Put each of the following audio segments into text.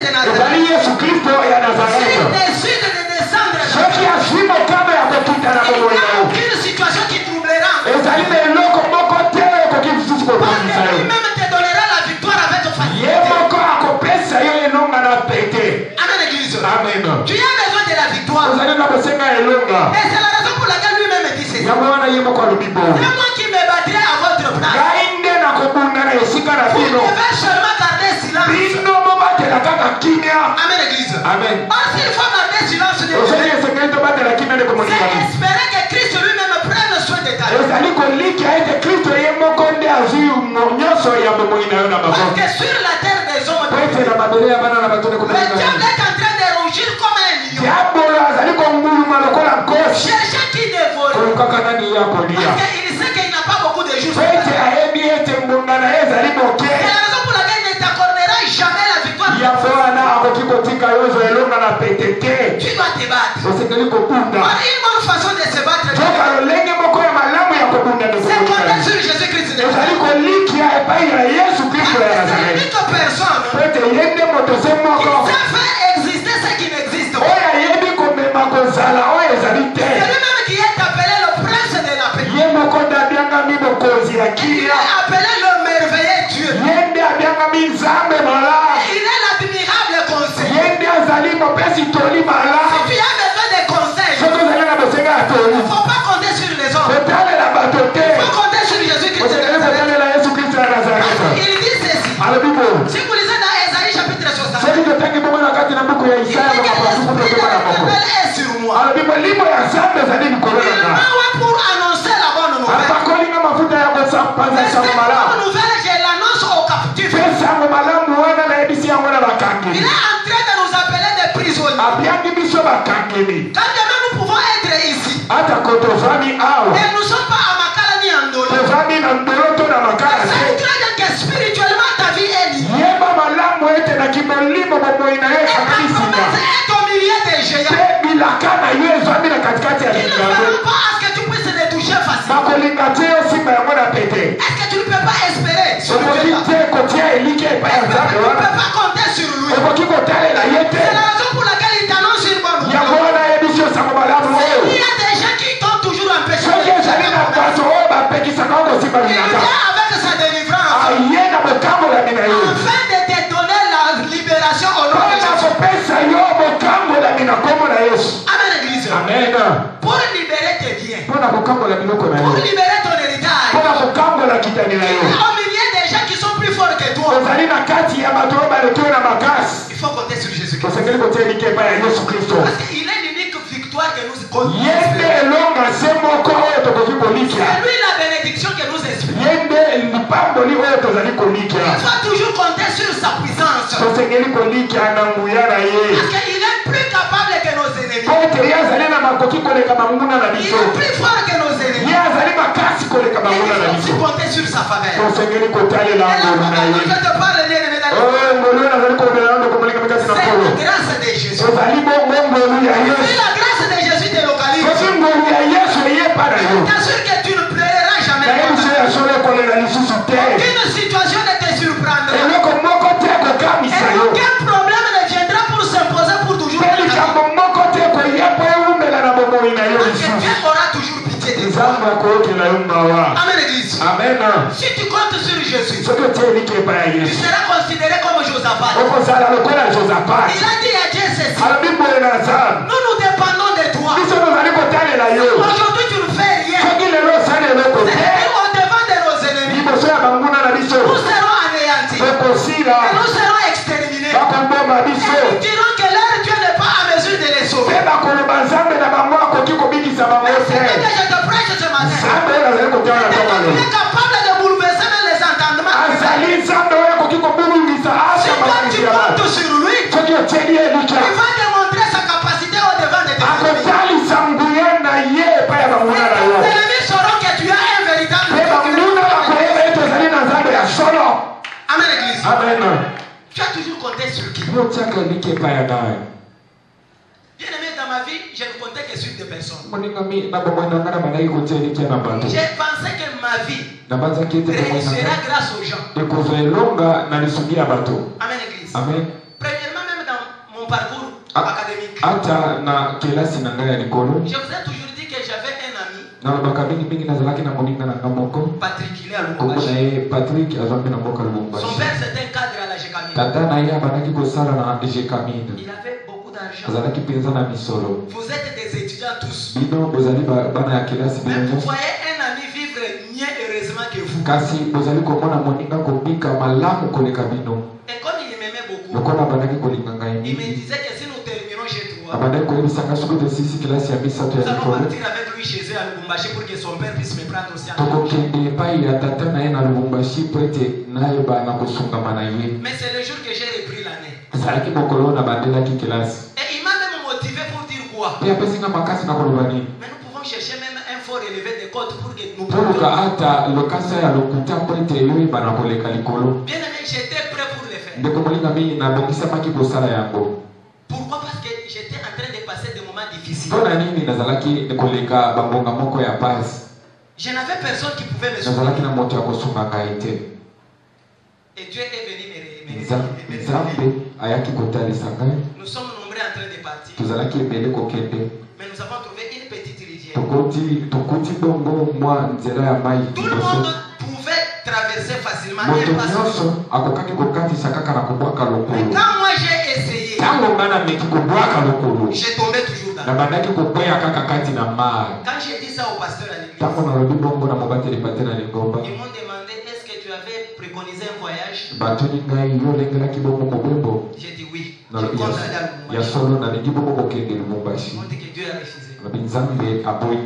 de Nazareth. Yesu Kristo ya Nazareth. S'il décide de descendre Ce qui a suivi mon camp ya kokita na il bomo n'y a yao. aucune situation qui troublera. Ezali na eloko moko te kokifisi Parce kokisa que yo. lui-même te donnera la victoire avec Ye facilité. moko akopesa yo enonga na pete. Amen, église. Amen. Tu as besoin de la victoire. Ozali na bosenga elonga. Et c'est la raison pour laquelle lui-même dit ceci. Yango wana ye moko alobi bo. C'est moi qui me battrai à votre place. Gainde na kobunda na esika na Vous bino. devez seulement garder silence. Bino mobatela kaka kimia. Amen, église. Amen. Or, s'il faut garder silence, Ozali esengeli tobatela kimia de c'est komonika. espérer que Christ lui-même prenne soin de ta vie. Ezali kolika ete Kristo ye moko nde azwi nyonso ya bomoi na yo na Parce maboko. que sur la terre des hommes, Pete na mabele ya bana na bato ne le komonika. diable est en train de rougir comme un lion. Diabolo azali konguluma lokola nkosi. Chercher qui dévore. Kolukaka nani ya kolia. Parce qu'il sait qu'il n'a pas beaucoup de jours. sur Pete terre. ayebi ete mbunda na ye ezali moke. C'est la raison pour laquelle il ne t'accordera jamais la victoire. Yango wana akoki kotika yo ozwa elonga na pete te. Tu dois te battre. Osengeli kobunda. Or, une bonne façon de se battre, Toka lolenge moko ya malamu ya kobunda ne c'est compter komonika. sur Jésus-Christ de Ezali Nazareth. kolikia epai ya Yesu Kristo ya C'est Nazareth. l'unique personne Pete ye nde moto se qui moko. sait faire exister ce qui n'existe pas. Oyo ayebi komema kozala oyo ezali te. C'est lui-même qui est appelé le prince de la paix. Ye moko nde abiangami mokonzi ya Il kimia. est appelé le merveilleux Dieu. Ye nde abiangami nzambe malamu. Il est l'admirable conseil. Ye nde azali mopesi toli Si malamu. tu as besoin de conseils, Soki ozali na bosenga ya toli. il ne faut pas compter sur les hommes. Kotalela bato te. Il faut compter sur Jésus-Christ de Osengeli Nazareth. kotalela Yesu Kristo ya Nazareth. Il dit ceci. Alobi bo. Si vous lisez dans Ésaïe chapitre 60, Soki totangi bongo na kati na buku ya il dit Isaya que makapasuku l'Esprit de tokeba na moko. l'Éternel est sur moi. Alobi molimo ya nzambe ezali likolo Il na nga. m'a pour annoncer la bonne nouvelle. Apakolinga mafuta ya kosambaza Et sango cette malamu. bonne nouvelle, je l'annonce aux captifs. Pe sango malamu wana nayebisi yango na Il bakangeli. est en train de nous appeler des prisonniers. Abiangi biso bakangeli. Quand bien même nous pouvons être ici, Ata kotovami awa. et nous ne sommes pas à Makala ni à Ndolo. Tovami na ndoloto na makala C'est te. très bien que spirituellement ta vie est liée. Yeba malamu ete na kimolimo bomoi na yo Et ta ekabilisinga. promesse est au milieu des géants. Pe bilaka na yo ezwami na katikati ya Qui ne likambo. feront pas à ce que tu puisses les toucher facilement. Bakolinga te osimba yango na pete. Est-ce que tu ne peux pas espérer sur Okoki Dieu? te kotia elike epai ya Tu nzambe ne wana. peux pas compter sur lui. Okoki kotalela ye te. C'est la raison pour laquelle il t'annonce une bonne Yango nouvelle. wana yebisi yo sango malamu Il oyo. y a des gens qui t'ont toujours empêché de Soki ezali na toucher bato oyo bapekisaka ngo kosimba il bilaka. vient avec sa délivrance Aye na bokambolami na yo. afin de te donner la libération au nom de Mpona Jésus. kopesa yo bokambolami na kombo na Yesu. Amen, église. Amen. Pour libérer tes biens, Mpona kokambola biloko na pour yo. libérer ton héritage, Mpona kokambola kitani na il yo. y a au milieu des gens qui sont plus forts que toi. Ozali na kati ya bato oyo baleki yo na makasi. Il faut compter sur Jésus-Christ. Osengeli kotia elike epai ya Yesu Kristo. Parce qu'il est l'unique victoire que nous Ye connaissons. nde elonga se moko oyo tokoki kolikia. C'est lui la bénédiction que nous espérons. Ye nde lipamboli oyo tozali kolikia. Il faut toujours compter sur sa puissance. Tosengeli kolikia na nguya na ye. Parce qu'il est plus capable que nos ennemis. Po ete ye azali na makoki koleka banguna na Il biso. est plus fort que nos Ye ennemis. azali makasi koleka Et banguna na il faut biso. aussi compter sur sa faveur. Tosengeli kotalela Et là, ngolu na quand ye. je te parle, bien-aimé, oyo ngolu oyo nazali komela nano komoleka mikasi na c'est nkolo. la grâce de Jésus. Ozali bongo ngolu ya Si Yesu. la grâce de Jésus te localise, Soki ngolu ya Yesu eyepa na yo. t'assure que tu ne pleureras jamais. nayebiso ya solo ekolela lisusu te. Aucune situation ne te surprendra. eloko moko te kokamisa Et yo. aucun problème ne viendra pour s'imposer pour toujours. Pe likambo moko te koyepa ewumela na bomoi na yo Parce que lisusu. Dieu aura toujours pitié de toi. nzambe akoyokela yo mawa. Amen, église. Amen. Si tu comptes sur Jésus, soki otie elike epai ya tu Yesu seras considéré comme Josaphat. okozala lokola Josaphat. Il a dit à Dieu ceci. alobi boye na nzambe Nous nous dépendons de toi. biso tozali kotalela yo. Aujourd'hui, tu ne fais rien. soki lelo osali eloko te C'est au devant de nos ennemis. liboso ya banguna na biso Nous serons anéantis. tokosila Et nous serons exterminés. bakoboma Et biso. nous dirons que leur Dieu n'est pas à mesure de les sauver. Pe bakoloba nzambe na bango akoki kobikisa bango C'est te. que je te prêche ce matin. nzambe oyo azali kotala na tonga Il lelo. est capable de bouleverser même les entendements. azali nzambe oyo akoki kobulungisa Si ata toi makanisi tu ya bato. comptes sur lui, soki otieli elika il va démontrer sa capacité au devant de tes ennemis. akotalisa nguya na ye epai ya banguna na yo. Tes ennemis sauront que tu as un véritable Pe banguna bakoyeba ete ozali na nzambe ya solo. Amen, église. amen. Tu as toujours compté sur qui? yo otiaka elika epai ya naye. Bien aimé, dans ma vie, je ne comptais que sur deux personnes. moningami na bomoi na ngai na bandaki kotia elika na bato. J'ai pensé que ma vie nabanzaki ete bomoi na sera ngai grâce aux gens. ekozwa elonga na lisungi ya bato. Amen, église. amen. Premièrement, même académique. Ata na kelasi na ngai ya likolo. Je vous ai toujours dit que j'avais un ami. Na lobaka mingi nazalaki na moninga na ngamoko. Patrick, il est à Kombo na Lubumbashi. ye Patrick azambi na mboka Lubumbashi. Son père c'était un cadre à la Jekamine. Tata na ye abandaki kosala na Jekamine. Il avait beaucoup d'argent. Azalaki penza na misolo. Vous êtes des étudiants tous. Bino bozali bana ya kelasi Mais bino. vous voyez un ami vivre mieux heureusement que vous. Kasi bozali komona moninga kobika malamu koleka bino. Et comme il m'aimait beaucoup, Lokola abandaki kolinga ngai il me mingi. disait que si nous terminons chez toi, Abandaki koyebisanga soki tosisi kelasi ya misato nous ya allons likolo. partir avec lui chez eux à Lubumbashi pour que son père puisse me prendre aussi en charge. Tokokende epai ya tata na ye na Lubumbashi po ete nayeba na kosungama na ye. Mais c'est le jour que j'ai repris l'année. Ezalaki mokolo na bandelaki kelasi. Et il m'a même motivé pour dire quoi? Pe apesinga makasi na koloba nini. Mais nous pouvons chercher même un fort élevé de côte pour que nous Toluka prenions. ata lokasa ya lokuta po ete yoyeba na koleka likolo. Bien aimé, j'étais prêt pour le faire. Ndeko molinga mingi nabongisamaki kosala yango. Pourquoi? Parce que j'étais en train de passer des moments difficiles. Mpona nini nazalaki koleka bambonga moko ya pasi. Je n'avais personne qui pouvait me Nazalaki na soutenir. moto ya kosunga ngai te. Et Dieu est venu me Nzambe ayaki kotalisa ngai. Nous sommes nombreux en train de partir. Tozalaki ebele kokende. Mais nous avons trouvé une petite rivière. Tokuti bongo mwa nzela ya mai Tout le liboso. monde pouvait traverser facilement Moto un passage. nyonso akokaki kokatisa kaka na kobwaka Mais lokolo. quand moi j'ai essayé, Ntango nga na meki kobwaka lokolo, j'ai tombé toujours dans na l'eau. bandaki kokweya kaka kati na mai. Quand j'ai dit ça au pasteur à l'église, Ntango nalobi bongo na mobateli pate na lingomba, ils m'ont demandé est-ce que tu avais préconisé un voyage? batuni ngai yo olengelaki bongo mobembo. J'ai dit oui. Je Nalobi compte aller à ya Lubumbashi. solo nalingi bongo kokende Ils Lubumbashi. m'ont dit que Dieu a refusé. Nalobi Nzambe aboyi.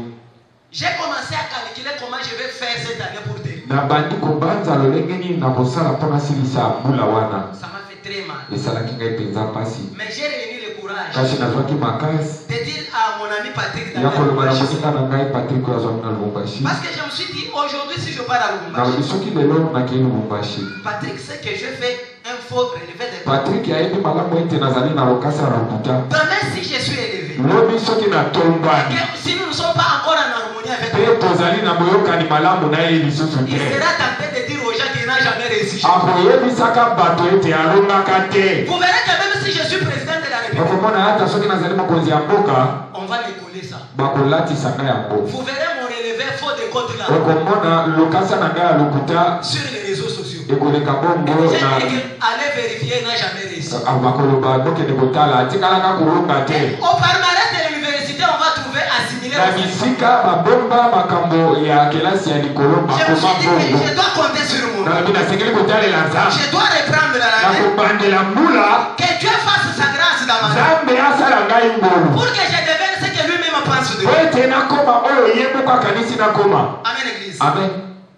J'ai commencé à calculer comment je vais faire cette année pour terminer. Na bandi kobanza lolenge nini na kosala mpona silisa mbula wana. Ça m'a fait très mal. Esalaki ngai mpenza mpasi. Mais j'ai réuni le courage Kasi nazwaki makasi de dire à mon ami Patrick ya d'aller à koloba na Lubumbashi. moninga na ngai Patrick oyo azwaki na Lubumbashi. Parce que je me suis dit aujourd'hui si je pars à Nalobi Lubumbashi, soki lelo nakei Lubumbashi. Patrick sait que je fais un faux relevé de Patrick ayebi malamu ete nazali na lokasa ya lokuta. demain si je suis élevé, Lobi soki natombani que si nous ne sommes pas encore en harmonie avec mpe lui, tozali na boyokani malamu na ye lisusu il te, sera tenté de dire aux gens qu'il n'a jamais réussi. akoyebisaka bato ete alongaka te. Vous verrez que même si je suis président de la République, bakomona ata soki nazali mokonzi ya mboka on va me coller ça. bakolatisa ngai yango. Vous verrez mon relevé faux de côte là okomona lokasa na ngai ya lokuta sur les réseaux sociaux. ekoleka bongo J'ai dit na allez vérifier, il n'a jamais réussi. bakoloba bokende kotala atikalaka kolonga te. Au palmarès de l'université, on va trouver assimilé. Na bisika babomba makambo ya kelasi ya likolo Je me suis bakoma dit que bongo. je dois compter sur mon. nalobi nasengeli kotalela nzambe Je dois reprendre na l'année. kobandela mbula Que Dieu fasse sa grâce dans ma vie. nzambe asala ngai ngolu Pour que je devienne ce que lui-même pense de po moi. ete nakoma oyo ye moko akanisi nakoma. Amen, Église. Amen.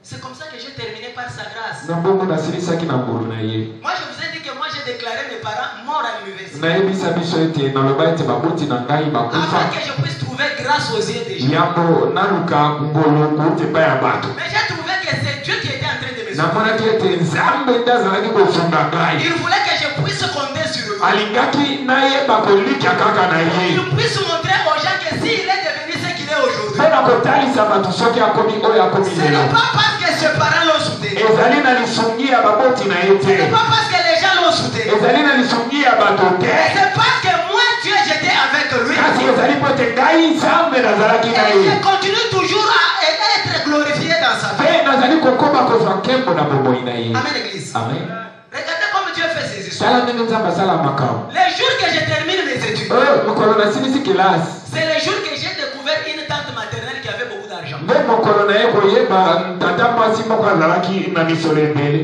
C'est comme ça que j'ai terminé par sa grâce. Na bongo nasilisaki na ngolu na ye. Moi, je vous ai dit que moi, j'ai déclaré mes parents morts à l'université. nayebisa biso ete naloba ete baboti na ngai Afin bakufa que je puisse trouver grâce aux yeux des gens. yango naluka ngolu kuute epai ya bato. Mais j'ai trouvé que c'est Dieu qui était en train de me sauver. namonaki ete nzambe nde azalaki kosunga ngai. Il voulait que je puisse compter sur lui. alingaki nayeba kolikya kaka na ye Il puisse montrer aux gens que s'il est devenu ce qu'il est aujourd'hui, mpe na kotalisa bato soki akomi oyo akomi ce lelo n'est pas parce que ses parents l'ont soutenu. ezali na lisungi ya baboti na ye Ce n'est te, pas parce que les gens l'ont soutenu. ezali na lisungi ya bato te, C'est parce que moi, Dieu, j'étais avec lui. kasi ezali po ete ngai nzambe nazalaki na Et ye je continue toujours à être glorifié dans sa vie. mpe nazali kokoma kozwa nkembo na bomoi na ye. Amen, Église. Amen. Regardez comme Dieu fait ses histoires. tala ndenge nzambe asala makambo. Les jours que je termine mes études, oyo mokolo nasilisi kelasi c'est les jours que j'ai découvert une tante maternelle qui avait beaucoup d'argent. nde mokolo na ye koyeba tata mwasi moko azalaki na misolo ebele.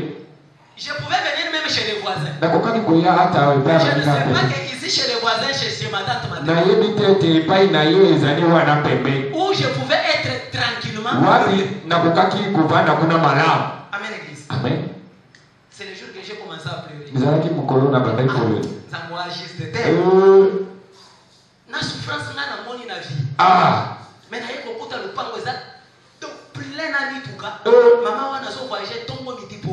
Je pouvais venir même chez les voisins. nakokaki koya ata epai Je ya ne sais baninga pas te, qu'ici chez les voisins, chez ma tante maternelle, nayebi te ete epai na ye ezali wana pembeni où je pouvais être tranquillement. wapi nakokaki kovanda kuna malamu. Amen, Église. Amen. C'est le jour que j'ai commencé à pleurer. ezalaki mokolo na bandaki kolela. Ça m'a juste na souffrance nga na moni na vie. Mais na yeko kuta lupango eza to plein na mituka. Maman wana so voyager tombo mitipo.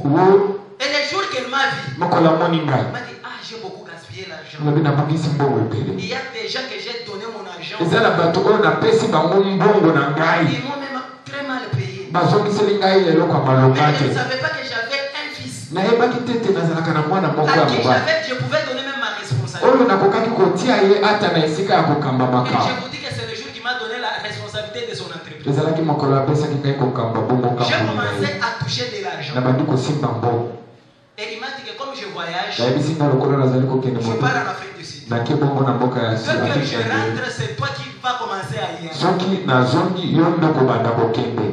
Et les jours qu'elle m'a vu, mokolo amoni ngai m'a dit j'ai beaucoup gaspillé l'argent. lobi nabongisi mbongo ebele. Il y a des gens que j'ai donné mon argent. eza na bato oyo napesi bango mbongo na ngai Ils m'ont même très mal payé. bazongiseli ngai eloko ya malonga Mais je ne te. savais pas que j'avais un fils nayebaki te ete nazalaka na mwana moko à ya qui mobali je pouvais donner même ma responsabilité. oyo nakokaki kotia ye ata na esika ya kokamba Et makao. je vous dis que c'est le jour qui m'a donné la responsabilité de son entreprise. ezalaki mokolo apesaki ngai kokamba bongo J'ai kambo na commencé ye à toucher de l'argent. na bandi kosimba mbongo. Et il m'a dit que comme je voyage, nayebisi nga lokola nazali kokende je moto pars en Afrique du Sud. nake bongo na mboka ya Dès que je Afrika. rentre, c'est toi qui vas commencer à y aller. soki nazongi yo nde kobanda kokende.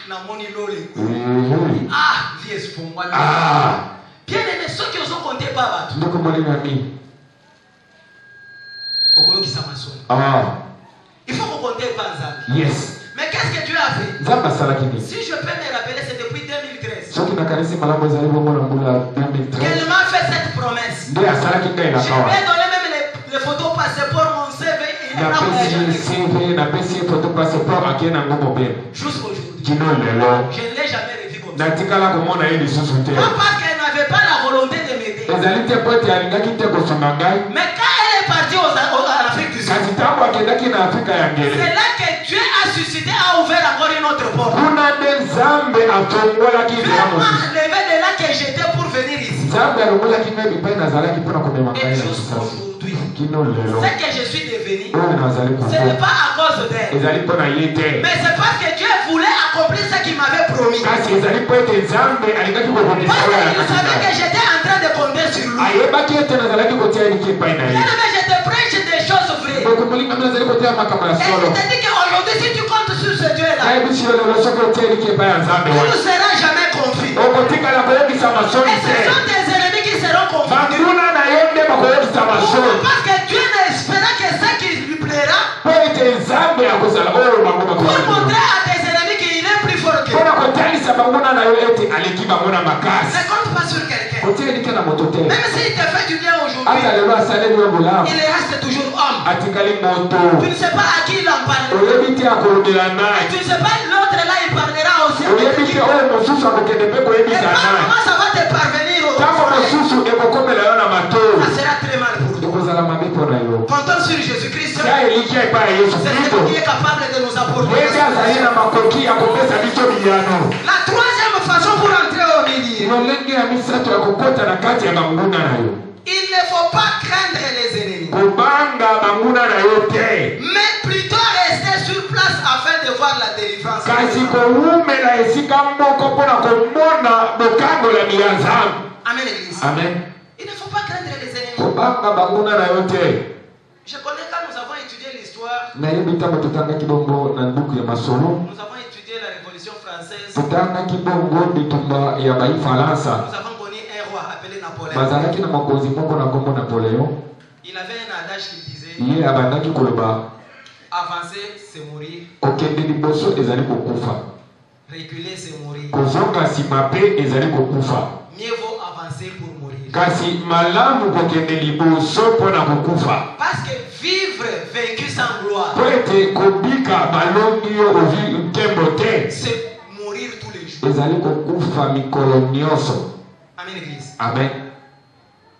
Na moni lole. Ehe. Ah, vie espongwa. Ah, Bien aimé, ceux qui ont compté pas battu. ndeko molingami. Okolo qui s'amassonne. Ah, Il faut qu'on compte pas Nzambi. yes. Mais qu'est-ce que Dieu a fait? nzambe asalaki nini? Si je peux me rappeler, c'est depuis 2013 soki nakanisi malamu ezali bongo na mbula 2013 qu'elle m'a fait cette promesse. nde asalaki ngai na Je kawa. lui ai donné même les photos passeport, mon CV. Il n'a pas napesi ye voyagé. CV, napesi ye photo passeport akie nango mobile. Jusqu'aujourd'hui. kino lelo Je ne l'ai jamais revu comme ça. natikala komona ye lisusu te. Pas parce qu'elle n'avait pas la volonté de m'aider. ezali te po ete alingaki te kosoma ngai. Mais quand elle est partie en Afrique du Sud, kasi ntango akendaki na afrika ya ngele c'est là que Dieu a suscité, a ouvert encore une autre porte. kuna nde nzambe afungolaki nzela Vraiment mosusu. levé de là que j'étais pour venir ici. nzambe alongolaki ngai bipai nazalaki mpona komema ngai Et na jusqu'aujourd'hui, kisasi kino lelo ce que je suis devenu, oyo nazali ce n'est koko pas à cause d'elle. ezali mpona ye te Mais c'est parce que Dieu voulait accomplir ce qu'il m'avait promis. kasi ezali mpo ete nzambe alingaki kokokisa Parce oyo ya qu'il savait que nakasi j'étais en train de compter sur lui. ayebaki ete nazalaki kotia eliki epai na ye. Bien aimé, je te prêche des choses vraies. ndeko molingami nazali kotia makambo ya Et solo. je te dis qu'aujourd'hui, si tu comptes sur ce Dieu-là, nayebisi yo lelo soki otia eliki epai ya nzambe tu wana ne seras jamais confus. okotikala koyebisa masoni Et ce te. sont tes ennemis qui seront confus. banguna na ye nde bakoyebisa masoni Parce que Dieu n'espéra que ce qui lui plaira mpo ete nzambe akozala oyo bango pour bakoyebisa. montrer à tes ennemis qu'il est plus fort que mpona kotalisa banguna na yo ete aleki bango na makasi. ne compte pas sur quelqu'un. kotia eliki na moto te. Même s'il te fait du bien aujourd'hui, ata lelo asaleli yo bolamu il reste toujours homme. atikali moto. Tu ne sais pas à qui il en parlera. oyebi te akolobela Et nai. tu ne sais pas l'autre là, il parlera aussi. oyebi te oyo mosusu akokende mpe Et koyebisa pas nai. comment ça va te parvenir au ntango mosusu ekokomela yo na matoi ça sera très mal pour toi. ekozala mabe mpo na yo. Comptons sur Jésus-Christ. tia eliki ya epai ya yesu C'est kristo lui qui est capable de nous apporter. ete azali na makoki ya kopesa biso biyano. La troisième façon pour entrer au milieu, lolenge ya misato ya kokota na kati ya banguna na yo. il ne faut pas craindre les ennemis, kobanga banguna na yo te, mais plutôt rester sur place afin de voir la délivrance. kasi kowumela esika moko mpona komona bokangola ya nzambe. Amen, l'église. amen. Il ne faut pas craindre les ennemis. kobanga banguna na yo te. Je connais quand nous avons étudié l'histoire, nayebi ntango totangaki bongo na nduku ya masolo, nous avons étudié la Révolution française, totangaki bongo bitumba ya baifaransa. nous avons connu un roi appelé Napoléon. bazalaki na mokonzi moko na kombo Napoléon. Il avait un adage qui disait ye abandaki koloba avancer c'est mourir, kokende liboso ezali kokufa, reculer c'est mourir. kozonga nsima mpe ezali kokufa. Mieux vaut avancer pour mourir. kasi malamu kokende liboso mpona kokufa. Parce que vivre vaincu sans gloire, po ete kobika balongi yo ovi nkembo te, c'est mourir tous les jours. ezali kokufa mikolo nyonso. Amen, l'église. amen.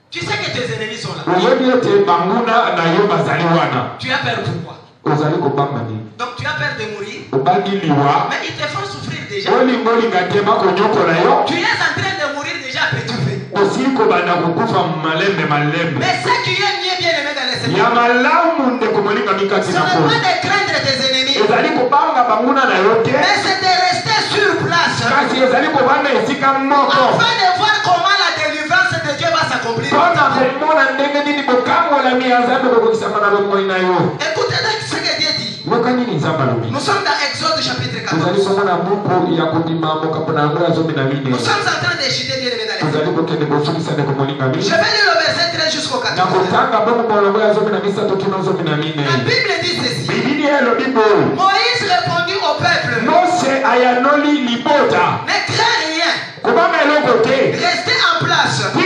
Tu sais que tes ennemis sont là. oyebi ete banguna na yo bazali wana. Tu as peur pourquoi? ozali kobanga nini? Donc tu as peur de mourir, obangi liwa, mais ils te font souffrir déjà. olingolinga te bakonyokola yo, Tu es en train de mourir déjà pétuffé. osili kobanda kokufa malembe malembe. Mais ce qui est mieux bien aimé dans les ya Seigneurs, malamu ndeko molinga ce mikati n'est na pas kolo de craindre tes ennemis, ezali kobanga banguna na yo te, mais c'est de rester sur place kasi ezali kobanda esika moko afin de voir comment la délivrance de Dieu va s'accomplir. mpona komona ndenge nini bokangolami ya nzambe bokokisama na bomoi na yo. Écoutez donc ce que Dieu dit. yoka nini nzambe alobi? Nous sommes dans Exode chapitre 14. tozali komona buku ya kondima mokambo na yango ya 14. Nous sommes en train de chuter bien aimé dans les tozali kokende kosukisa ndeko molingami Je vais lire le verset 13 jusqu'au na 14. kotanga bongo molongo ya 13 kino 14. La Bible dit ceci. bibilia elobi boye: Moïse répondit au peuple, mose ayanoli libota ne crains rien, kobanga eloko te, restez en place po